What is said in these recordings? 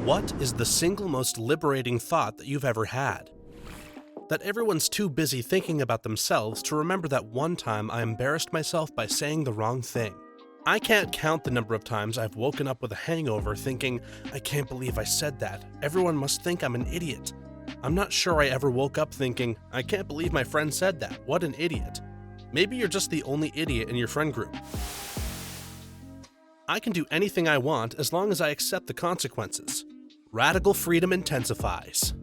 What is the single most liberating thought that you've ever had? That everyone's too busy thinking about themselves to remember that one time I embarrassed myself by saying the wrong thing. I can't count the number of times I've woken up with a hangover thinking, I can't believe I said that. Everyone must think I'm an idiot. I'm not sure I ever woke up thinking, I can't believe my friend said that. What an idiot. Maybe you're just the only idiot in your friend group. I can do anything I want as long as I accept the consequences. Radical freedom intensifies.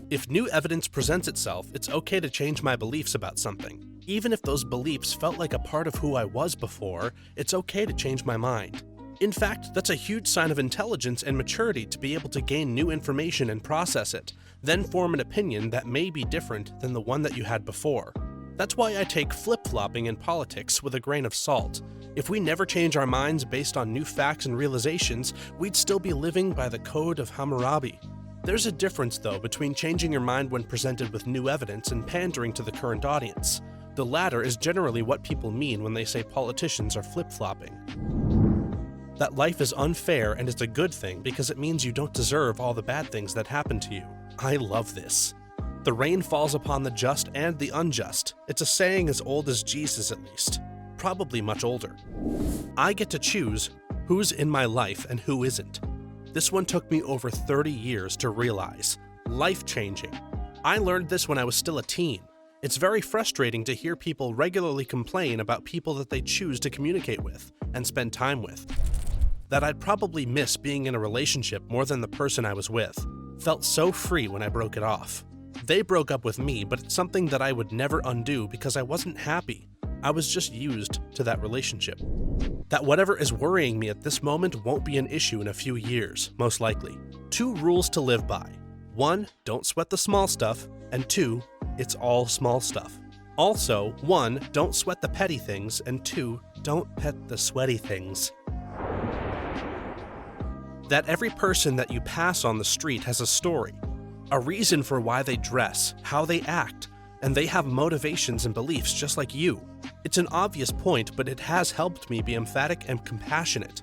If new evidence presents itself, it's okay to change my beliefs about something. Even if those beliefs felt like a part of who I was before, it's okay to change my mind. In fact, that's a huge sign of intelligence and maturity to be able to gain new information and process it, then form an opinion that may be different than the one that you had before. That's why I take flip-flopping in politics with a grain of salt. If we never change our minds based on new facts and realizations, we'd still be living by the code of Hammurabi. There's a difference, though, between changing your mind when presented with new evidence and pandering to the current audience. The latter is generally what people mean when they say politicians are flip-flopping. That life is unfair and it's a good thing because it means you don't deserve all the bad things that happen to you. I love this. The rain falls upon the just and the unjust. It's a saying as old as Jesus, at least. Probably much older. I get to choose who's in my life and who isn't. This one took me over 30 years to realize. Life-changing. I learned this when I was still a teen. It's very frustrating to hear people regularly complain about people that they choose to communicate with and spend time with. That I'd probably miss being in a relationship more than the person I was with. Felt so free when I broke it off. They broke up with me, but it's something that I would never undo because I wasn't happy. I was just used to that relationship. That whatever is worrying me at this moment won't be an issue in a few years, most likely. 2 rules to live by. 1, don't sweat the small stuff, and 2, it's all small stuff. Also, 1, don't sweat the petty things, and 2, don't pet the sweaty things. That every person that you pass on the street has a story, a reason for why they dress, how they act, and they have motivations and beliefs just like you. It's an obvious point, but it has helped me be emphatic and compassionate.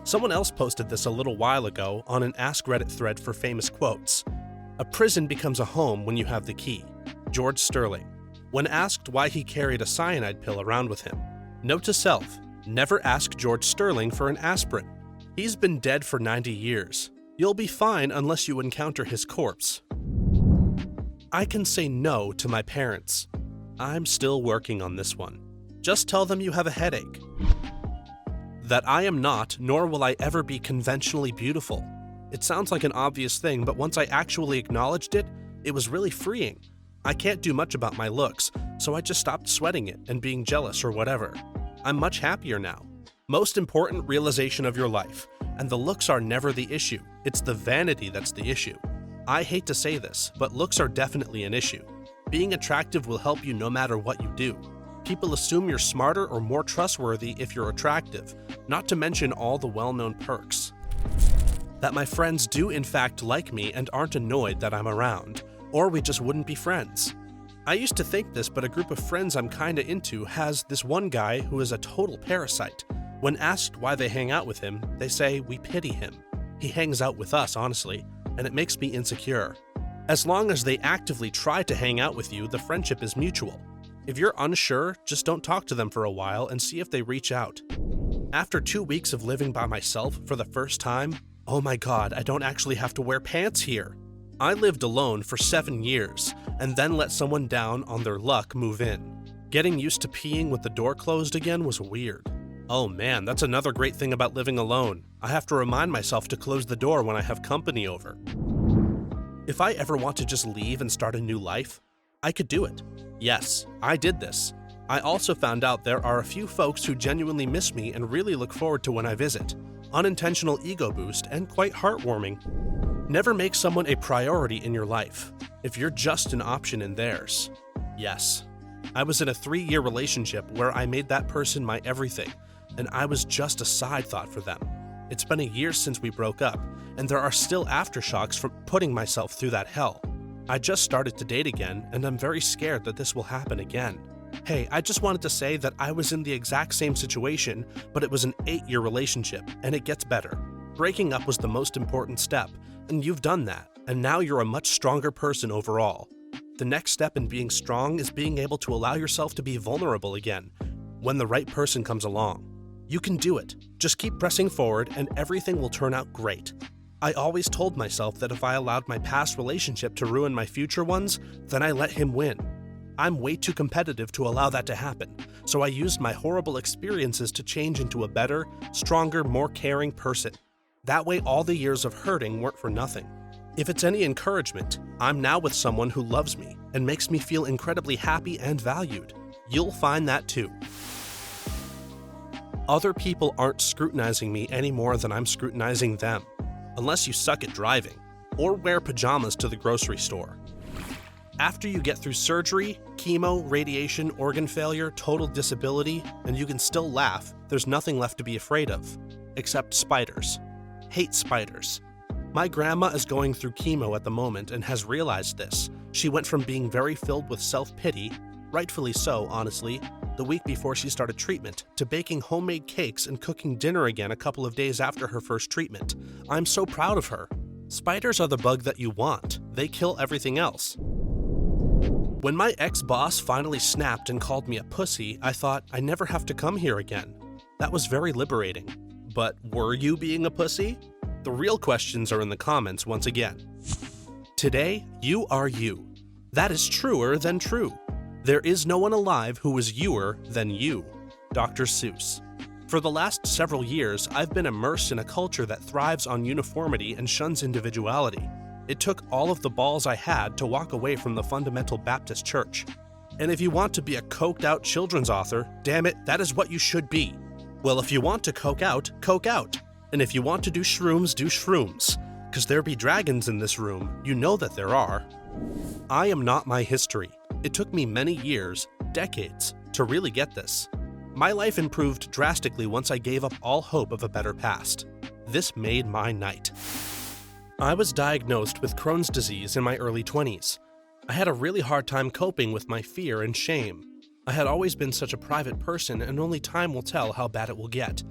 Someone else posted this a little while ago on an Ask Reddit thread for famous quotes. A prison becomes a home when you have the key. George Sterling. When asked why he carried a cyanide pill around with him. Note to self, never ask George Sterling for an aspirin. He's been dead for 90 years. You'll be fine unless you encounter his corpse. I can say no to my parents. I'm still working on this one. Just tell them you have a headache. That I am not, nor will I ever be conventionally beautiful. It sounds like an obvious thing, but once I actually acknowledged it, it was really freeing. I can't do much about my looks, so I just stopped sweating it and being jealous or whatever. I'm much happier now. Most important realization of your life, and the looks are never the issue. It's the vanity that's the issue. I hate to say this, but looks are definitely an issue. Being attractive will help you no matter what you do. People assume you're smarter or more trustworthy if you're attractive, not to mention all the well-known perks. That my friends do in fact like me and aren't annoyed that I'm around, or we just wouldn't be friends. I used to think this, but a group of friends I'm kinda into has this one guy who is a total parasite. When asked why they hang out with him, they say we pity him. He hangs out with us, honestly, and it makes me insecure. As long as they actively try to hang out with you, the friendship is mutual. If you're unsure, just don't talk to them for a while and see if they reach out. After 2 weeks of living by myself for the first time, oh my god, I don't actually have to wear pants here. I lived alone for 7 years, and then let someone down on their luck move in. Getting used to peeing with the door closed again was weird. Oh man, that's another great thing about living alone. I have to remind myself to close the door when I have company over. If I ever want to just leave and start a new life, I could do it. Yes, I did this. I also found out there are a few folks who genuinely miss me and really look forward to when I visit. Unintentional ego boost and quite heartwarming. Never make someone a priority in your life, if you're just an option in theirs. Yes, I was in a 3-year relationship where I made that person my everything, and I was just a side thought for them. It's been a year since we broke up, and there are still aftershocks from putting myself through that hell. I just started to date again, and I'm very scared that this will happen again. Hey, I just wanted to say that I was in the exact same situation, but it was an 8-year relationship, and it gets better. Breaking up was the most important step, and you've done that, and now you're a much stronger person overall. The next step in being strong is being able to allow yourself to be vulnerable again when the right person comes along. You can do it. Just keep pressing forward and everything will turn out great. I always told myself that if I allowed my past relationship to ruin my future ones, then I let him win. I'm way too competitive to allow that to happen, so I used my horrible experiences to change into a better, stronger, more caring person. That way all the years of hurting weren't for nothing. If it's any encouragement, I'm now with someone who loves me and makes me feel incredibly happy and valued. You'll find that too. Other people aren't scrutinizing me any more than I'm scrutinizing them, unless you suck at driving, or wear pajamas to the grocery store. After you get through surgery, chemo, radiation, organ failure, total disability, and you can still laugh, there's nothing left to be afraid of, except spiders. Hate spiders. My grandma is going through chemo at the moment and has realized this. She went from being very filled with self-pity, rightfully so, honestly, the week before she started treatment, to baking homemade cakes and cooking dinner again a couple of days after her first treatment. I'm so proud of her. Spiders are the bug that you want. They kill everything else. When my ex-boss finally snapped and called me a pussy, I thought I never have to come here again. That was very liberating. But were you being a pussy? The real questions are in the comments once again. Today, you are you. That is truer than true. There is no one alive who is youer than you. Dr. Seuss. For the last several years, I've been immersed in a culture that thrives on uniformity and shuns individuality. It took all of the balls I had to walk away from the fundamental Baptist church. And if you want to be a coked-out children's author, damn it, that is what you should be. Well, if you want to coke out. And if you want to do shrooms. 'Cause there be dragons in this room, you know that there are. I am not my history. It took me many years, decades, to really get this. My life improved drastically once I gave up all hope of a better past. This made my night. I was diagnosed with Crohn's disease in my early 20s. I had a really hard time coping with my fear and shame. I had always been such a private person, and only time will tell how bad it will get.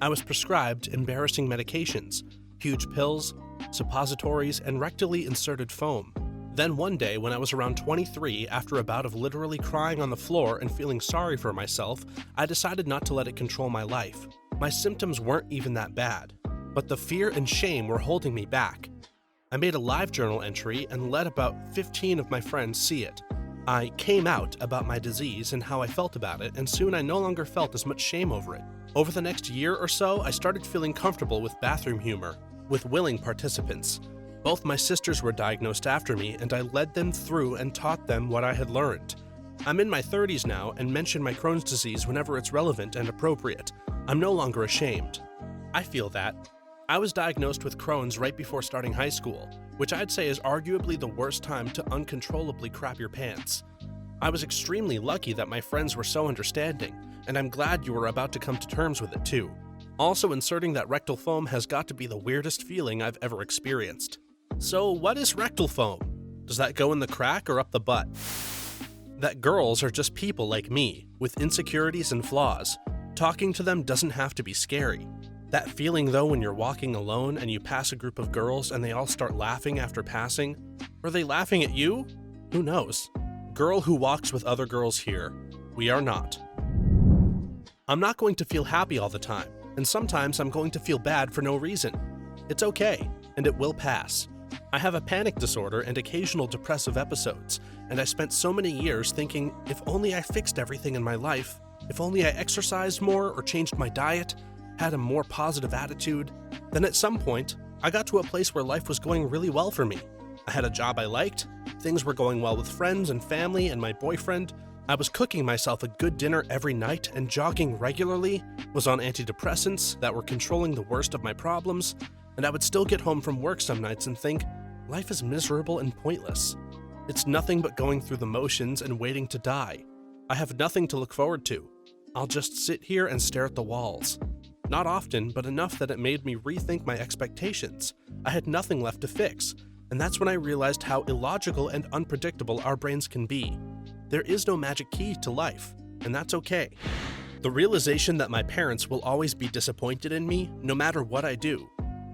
I was prescribed embarrassing medications, huge pills, suppositories, and rectally inserted foam. Then one day, when I was around 23, after a bout of literally crying on the floor and feeling sorry for myself, I decided not to let it control my life. My symptoms weren't even that bad, but the fear and shame were holding me back. I made a live journal entry and let about 15 of my friends see it. I came out about my disease and how I felt about it, and soon I no longer felt as much shame over it. Over the next year or so, I started feeling comfortable with bathroom humor, with willing participants. Both my sisters were diagnosed after me, and I led them through and taught them what I had learned. I'm in my 30s now and mention my Crohn's disease whenever it's relevant and appropriate. I'm no longer ashamed. I feel that. I was diagnosed with Crohn's right before starting high school, which I'd say is arguably the worst time to uncontrollably crap your pants. I was extremely lucky that my friends were so understanding, and I'm glad you were about to come to terms with it too. Also, inserting that rectal foam has got to be the weirdest feeling I've ever experienced. So what is rectal foam? Does that go in the crack or up the butt? That girls are just people like me, with insecurities and flaws. Talking to them doesn't have to be scary. That feeling though when you're walking alone and you pass a group of girls and they all start laughing after passing. Are they laughing at you? Who knows? Girl who walks with other girls here. We are not. I'm not going to feel happy all the time, and sometimes I'm going to feel bad for no reason. It's okay, and it will pass. I have a panic disorder and occasional depressive episodes, and I spent so many years thinking, if only I fixed everything in my life, if only I exercised more or changed my diet, had a more positive attitude, then at some point, I got to a place where life was going really well for me. I had a job I liked, things were going well with friends and family and my boyfriend, I was cooking myself a good dinner every night and jogging regularly, was on antidepressants that were controlling the worst of my problems, and I would still get home from work some nights and think, life is miserable and pointless. It's nothing but going through the motions and waiting to die. I have nothing to look forward to. I'll just sit here and stare at the walls. Not often, but enough that it made me rethink my expectations. I had nothing left to fix, and that's when I realized how illogical and unpredictable our brains can be. There is no magic key to life, and that's okay. The realization that my parents will always be disappointed in me, no matter what I do.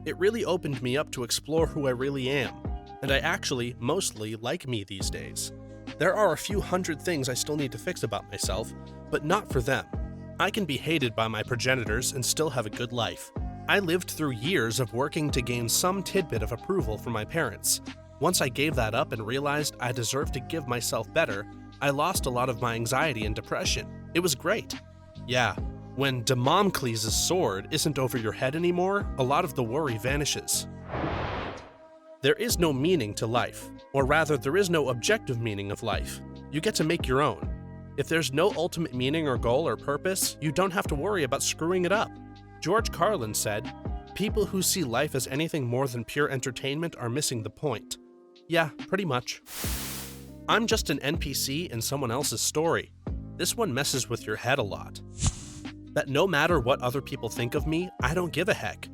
It really opened me up to explore who I really am, and I actually mostly like me these days. There are a few hundred things I still need to fix about myself, but not for them. I can be hated by my progenitors and still have a good life. I lived through years of working to gain some tidbit of approval from my parents. Once I gave that up and realized I deserved to give myself better, I lost a lot of my anxiety and depression. It was great. Yeah, when Damocles' sword isn't over your head anymore, a lot of the worry vanishes. There is no meaning to life, or rather, there is no objective meaning of life. You get to make your own. If there's no ultimate meaning or goal or purpose, you don't have to worry about screwing it up. George Carlin said, "People who see life as anything more than pure entertainment are missing the point." Yeah, pretty much. I'm just an NPC in someone else's story. This one messes with your head a lot. That no matter what other people think of me, I don't give a heck.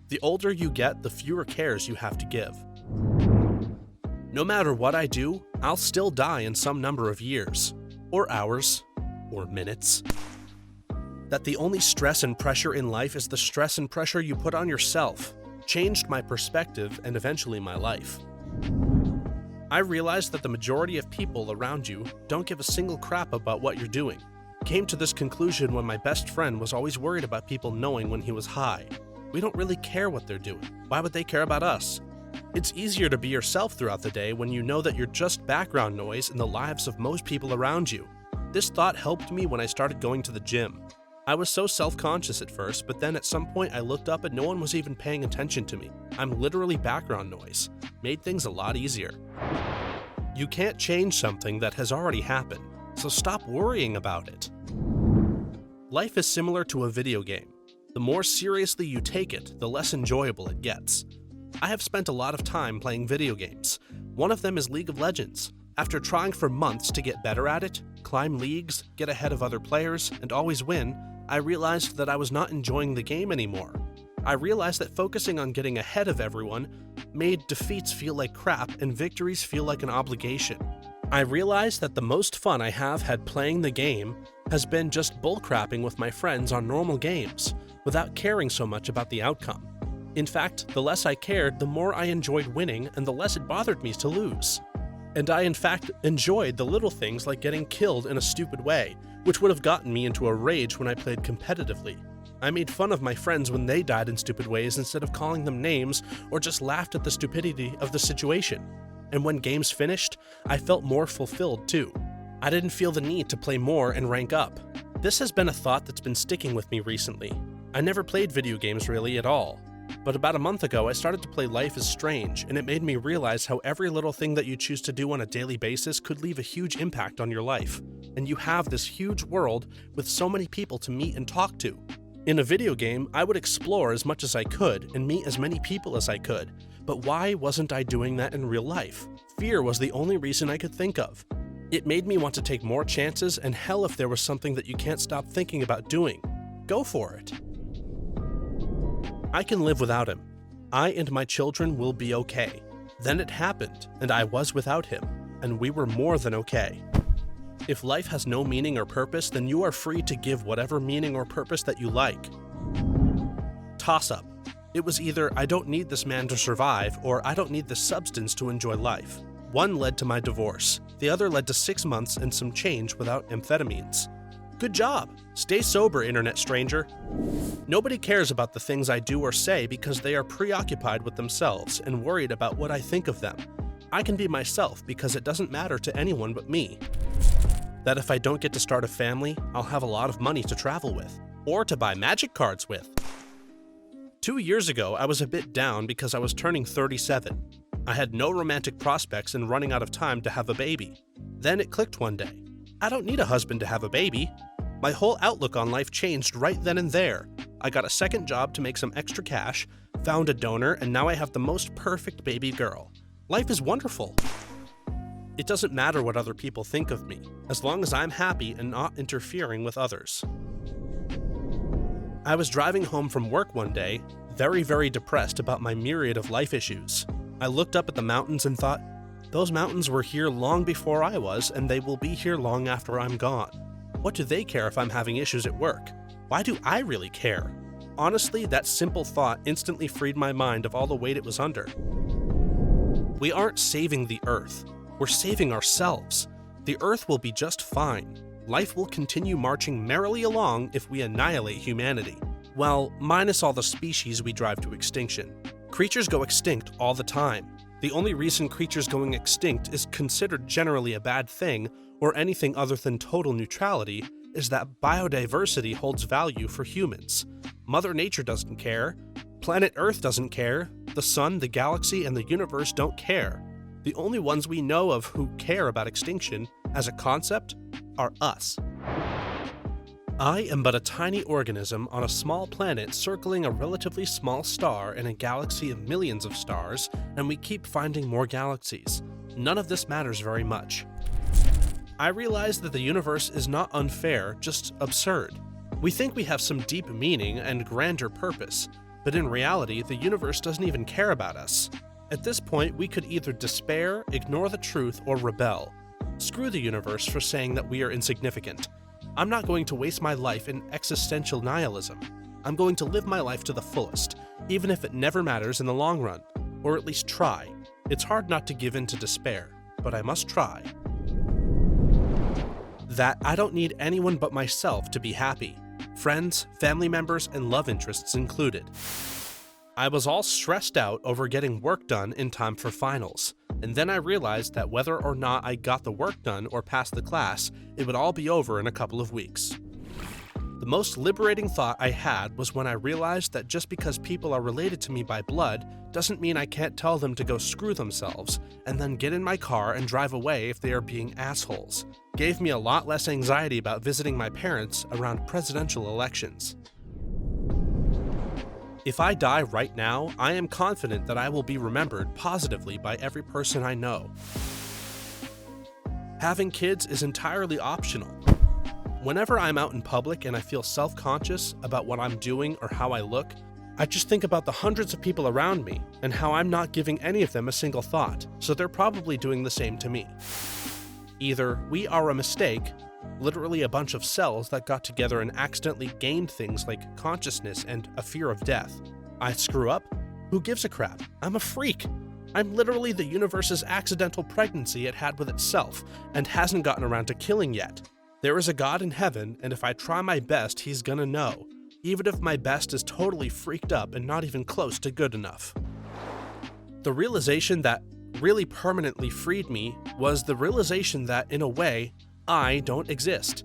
The older you get, the fewer cares you have to give. No matter what I do, I'll still die in some number of years, or hours, or minutes. That the only stress and pressure in life is the stress and pressure you put on yourself changed my perspective and eventually my life. I realized that the majority of people around you don't give a single crap about what you're doing. Came to this conclusion when my best friend was always worried about people knowing when he was high. We don't really care what they're doing. Why would they care about us? It's easier to be yourself throughout the day when you know that you're just background noise in the lives of most people around you. This thought helped me when I started going to the gym. I was so self-conscious at first, but then at some point I looked up and no one was even paying attention to me. I'm literally background noise. Made things a lot easier. You can't change something that has already happened, so stop worrying about it. Life is similar to a video game. The more seriously you take it, the less enjoyable it gets. I have spent a lot of time playing video games. One of them is League of Legends. After trying for months to get better at it, climb leagues, get ahead of other players, and always win, I realized that I was not enjoying the game anymore. I realized that focusing on getting ahead of everyone made defeats feel like crap and victories feel like an obligation. I realized that the most fun I have had playing the game has been just bullcrapping with my friends on normal games, without caring so much about the outcome. In fact, the less I cared, the more I enjoyed winning and the less it bothered me to lose. And I in fact enjoyed the little things like getting killed in a stupid way, which would have gotten me into a rage when I played competitively. I made fun of my friends when they died in stupid ways instead of calling them names or just laughed at the stupidity of the situation. And when games finished, I felt more fulfilled too. I didn't feel the need to play more and rank up. This has been a thought that's been sticking with me recently. I never played video games really at all. But about a month ago, I started to play Life is Strange, and it made me realize how every little thing that you choose to do on a daily basis could leave a huge impact on your life. And you have this huge world with so many people to meet and talk to. In a video game, I would explore as much as I could and meet as many people as I could. But why wasn't I doing that in real life? Fear was the only reason I could think of. It made me want to take more chances, and hell if there was something that you can't stop thinking about doing. Go for it. I can live without him. I and my children will be okay. Then it happened, and I was without him, and we were more than okay. If life has no meaning or purpose, then you are free to give whatever meaning or purpose that you like. Toss-up. It was either I don't need this man to survive, or I don't need this substance to enjoy life. One led to my divorce. The other led to 6 months and some change without amphetamines. Good job. Stay sober, internet stranger. Nobody cares about the things I do or say because they are preoccupied with themselves and worried about what I think of them. I can be myself because it doesn't matter to anyone but me. That if I don't get to start a family, I'll have a lot of money to travel with, or to buy magic cards with. 2 years ago, I was a bit down because I was turning 37. I had no romantic prospects and running out of time to have a baby. Then it clicked one day. I don't need a husband to have a baby. My whole outlook on life changed right then and there. I got a second job to make some extra cash, found a donor, and now I have the most perfect baby girl. Life is wonderful. It doesn't matter what other people think of me, as long as I'm happy and not interfering with others. I was driving home from work one day, very depressed about my myriad of life issues. I looked up at the mountains and thought, those mountains were here long before I was, and they will be here long after I'm gone. What do they care if I'm having issues at work? Why do I really care? Honestly, that simple thought instantly freed my mind of all the weight it was under. We aren't saving the Earth. We're saving ourselves. The Earth will be just fine. Life will continue marching merrily along if we annihilate humanity. Well, minus all the species we drive to extinction. Creatures go extinct all the time. The only reason creatures going extinct is considered generally a bad thing, or anything other than total neutrality, is that biodiversity holds value for humans. Mother Nature doesn't care. Planet Earth doesn't care. The sun, the galaxy, and the universe don't care. The only ones we know of who care about extinction, as a concept, are us. I am but a tiny organism on a small planet circling a relatively small star in a galaxy of millions of stars, and we keep finding more galaxies. None of this matters very much. I realize that the universe is not unfair, just absurd. We think we have some deep meaning and grander purpose, but in reality, the universe doesn't even care about us. At this point, we could either despair, ignore the truth, or rebel. Screw the universe for saying that we are insignificant. I'm not going to waste my life in existential nihilism. I'm going to live my life to the fullest, even if it never matters in the long run. Or at least try. It's hard not to give in to despair, but I must try. That I don't need anyone but myself to be happy. Friends, family members, and love interests included. I was all stressed out over getting work done in time for finals, and then I realized that whether or not I got the work done or passed the class, it would all be over in a couple of weeks. The most liberating thought I had was when I realized that just because people are related to me by blood doesn't mean I can't tell them to go screw themselves, and then get in my car and drive away if they are being assholes. Gave me a lot less anxiety about visiting my parents around presidential elections. If I die right now, I am confident that I will be remembered positively by every person I know. Having kids is entirely optional. Whenever I'm out in public and I feel self-conscious about what I'm doing or how I look, I just think about the hundreds of people around me and how I'm not giving any of them a single thought, so they're probably doing the same to me. Either we are a mistake, literally a bunch of cells that got together and accidentally gained things like consciousness and a fear of death. I screw up? Who gives a crap? I'm a freak. I'm literally the universe's accidental pregnancy it had with itself and hasn't gotten around to killing yet. There is a God in heaven, and if I try my best, he's gonna know, even if my best is totally freaked up and not even close to good enough. The realization that really permanently freed me was the realization that, in a way, I don't exist.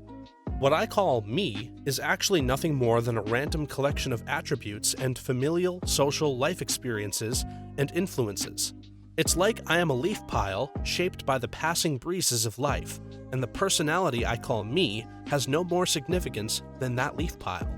What I call me is actually nothing more than a random collection of attributes and familial, social life experiences and influences. It's like I am a leaf pile shaped by the passing breezes of life, and the personality I call me has no more significance than that leaf pile.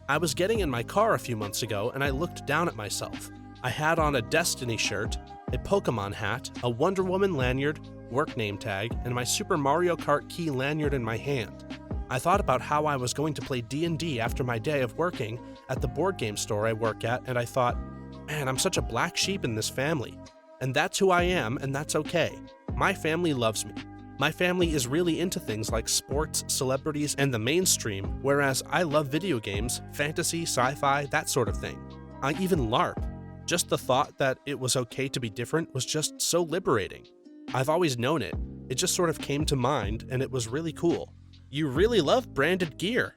I was getting in my car a few months ago and I looked down at myself. I had on a Destiny shirt, a Pokemon hat, a Wonder Woman lanyard, work name tag, and my Super Mario Kart key lanyard in my hand. I thought about how I was going to play D&D after my day of working at the board game store I work at, and I thought, man, I'm such a black sheep in this family. And that's who I am, and that's okay. My family loves me. My family is really into things like sports, celebrities, and the mainstream, whereas I love video games, fantasy, sci-fi, that sort of thing. I even LARP. Just the thought that it was okay to be different was just so liberating. I've always known it. It just sort of came to mind, and it was really cool. You really love branded gear.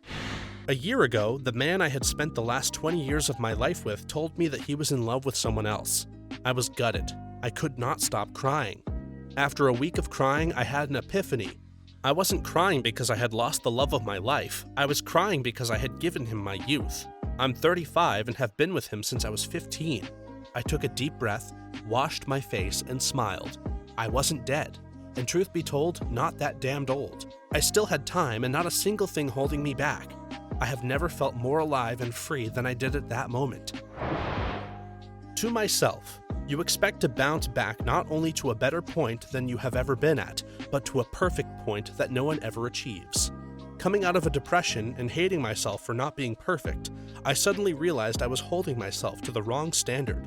A year ago, the man I had spent the last 20 years of my life with told me that he was in love with someone else. I was gutted. I could not stop crying. After a week of crying, I had an epiphany. I wasn't crying because I had lost the love of my life. I was crying because I had given him my youth. I'm 35 and have been with him since I was 15. I took a deep breath, washed my face, and smiled. I wasn't dead. And truth be told, not that damned old. I still had time and not a single thing holding me back. I have never felt more alive and free than I did at that moment. To myself, you expect to bounce back not only to a better point than you have ever been at, but to a perfect point that no one ever achieves. Coming out of a depression and hating myself for not being perfect, I suddenly realized I was holding myself to the wrong standard.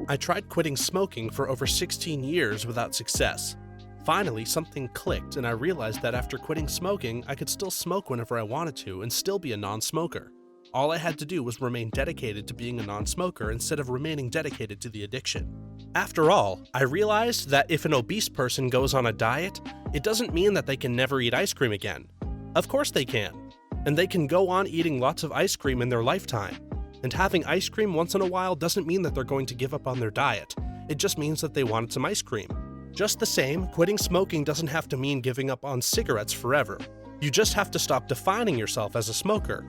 I tried quitting smoking for over 16 years without success. Finally, something clicked and I realized that after quitting smoking, I could still smoke whenever I wanted to and still be a non-smoker. All I had to do was remain dedicated to being a non-smoker instead of remaining dedicated to the addiction. After all, I realized that if an obese person goes on a diet, it doesn't mean that they can never eat ice cream again. Of course they can. And they can go on eating lots of ice cream in their lifetime. And having ice cream once in a while doesn't mean that they're going to give up on their diet. It just means that they wanted some ice cream. Just the same, quitting smoking doesn't have to mean giving up on cigarettes forever. You just have to stop defining yourself as a smoker.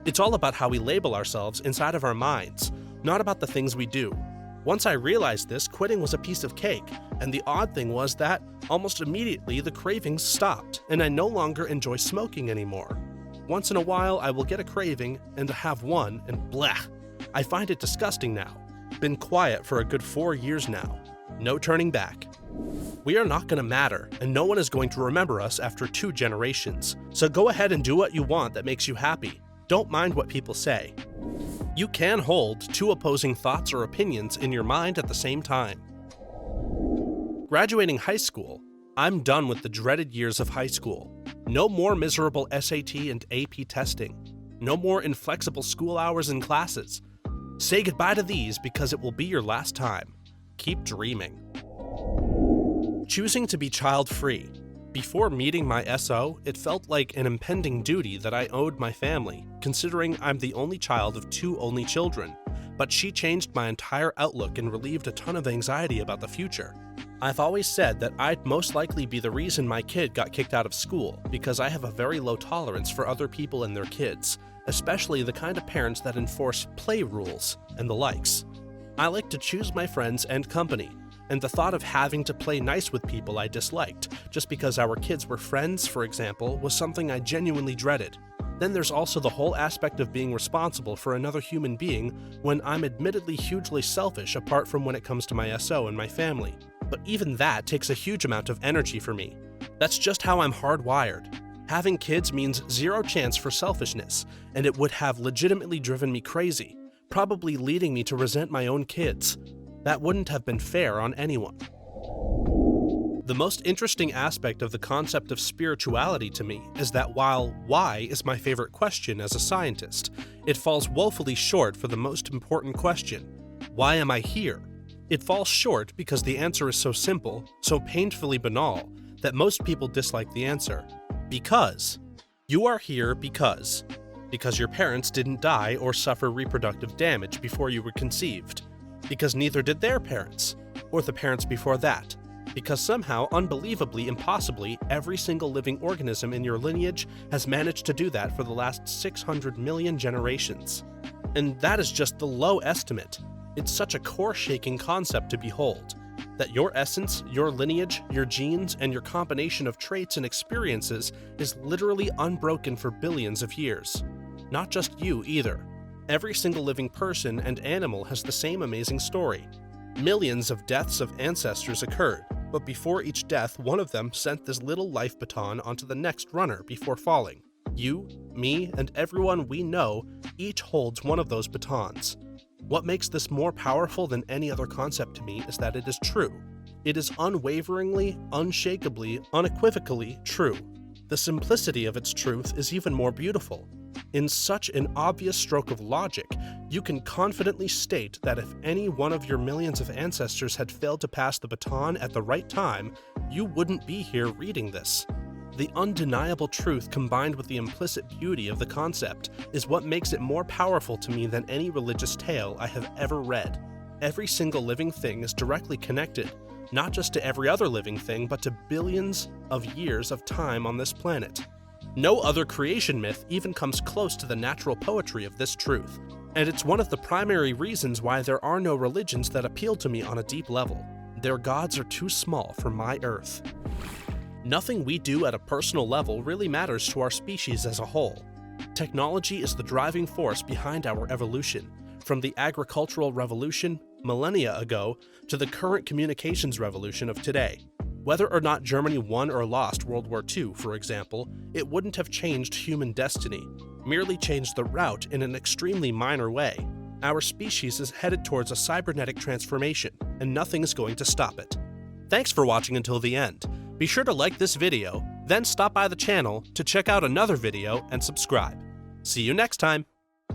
It's all about how we label ourselves inside of our minds, not about the things we do. Once I realized this, quitting was a piece of cake, and the odd thing was that, almost immediately, the cravings stopped, and I no longer enjoy smoking anymore. Once in a while, I will get a craving and have one, and bleh. I find it disgusting now. Been quiet for a good 4 years now. No turning back. We are not going to matter, and no one is going to remember us after 2 generations. So go ahead and do what you want that makes you happy. Don't mind what people say. You can hold 2 opposing thoughts or opinions in your mind at the same time. Graduating high school, I'm done with the dreaded years of high school. No more miserable SAT and AP testing. No more inflexible school hours and classes. Say goodbye to these because it will be your last time. Keep dreaming. Choosing to be child-free. Before meeting my SO, it felt like an impending duty that I owed my family, considering I'm the only child of 2 only children, but she changed my entire outlook and relieved a ton of anxiety about the future. I've always said that I'd most likely be the reason my kid got kicked out of school, because I have a very low tolerance for other people and their kids, especially the kind of parents that enforce play rules and the likes. I like to choose my friends and company, and the thought of having to play nice with people I disliked, just because our kids were friends, for example, was something I genuinely dreaded. Then there's also the whole aspect of being responsible for another human being when I'm admittedly hugely selfish apart from when it comes to my SO and my family. But even that takes a huge amount of energy for me. That's just how I'm hardwired. Having kids means 0 chance for selfishness, and it would have legitimately driven me crazy, probably leading me to resent my own kids. That wouldn't have been fair on anyone. The most interesting aspect of the concept of spirituality to me is that while why is my favorite question as a scientist, it falls woefully short for the most important question, why am I here? It falls short because the answer is so simple, so painfully banal, that most people dislike the answer. Because. You are here because. Because your parents didn't die or suffer reproductive damage before you were conceived. Because neither did their parents, or the parents before that. Because somehow, unbelievably, impossibly, every single living organism in your lineage has managed to do that for the last 600 million generations. And that is just the low estimate. It's such a core-shaking concept to behold, that your essence, your lineage, your genes, and your combination of traits and experiences is literally unbroken for billions of years. Not just you, either. Every single living person and animal has the same amazing story. Millions of deaths of ancestors occurred, but before each death, one of them sent this little life baton onto the next runner before falling. You, me, and everyone we know each holds one of those batons. What makes this more powerful than any other concept to me is that it is true. It is unwaveringly, unshakably, unequivocally true. The simplicity of its truth is even more beautiful. In such an obvious stroke of logic, you can confidently state that if any one of your millions of ancestors had failed to pass the baton at the right time, you wouldn't be here reading this. The undeniable truth combined with the implicit beauty of the concept is what makes it more powerful to me than any religious tale I have ever read. Every single living thing is directly connected, not just to every other living thing, but to billions of years of time on this planet. No other creation myth even comes close to the natural poetry of this truth, and it's one of the primary reasons why there are no religions that appeal to me on a deep level. Their gods are too small for my earth. Nothing we do at a personal level really matters to our species as a whole. Technology is the driving force behind our evolution, from the agricultural revolution millennia ago to the current communications revolution of today. Whether or not Germany won or lost World War II, for example, it wouldn't have changed human destiny, merely changed the route in an extremely minor way. Our species is headed towards a cybernetic transformation, and nothing is going to stop it. Thanks for watching until the end. Be sure to like this video, then stop by the channel to check out another video and subscribe. See you next time!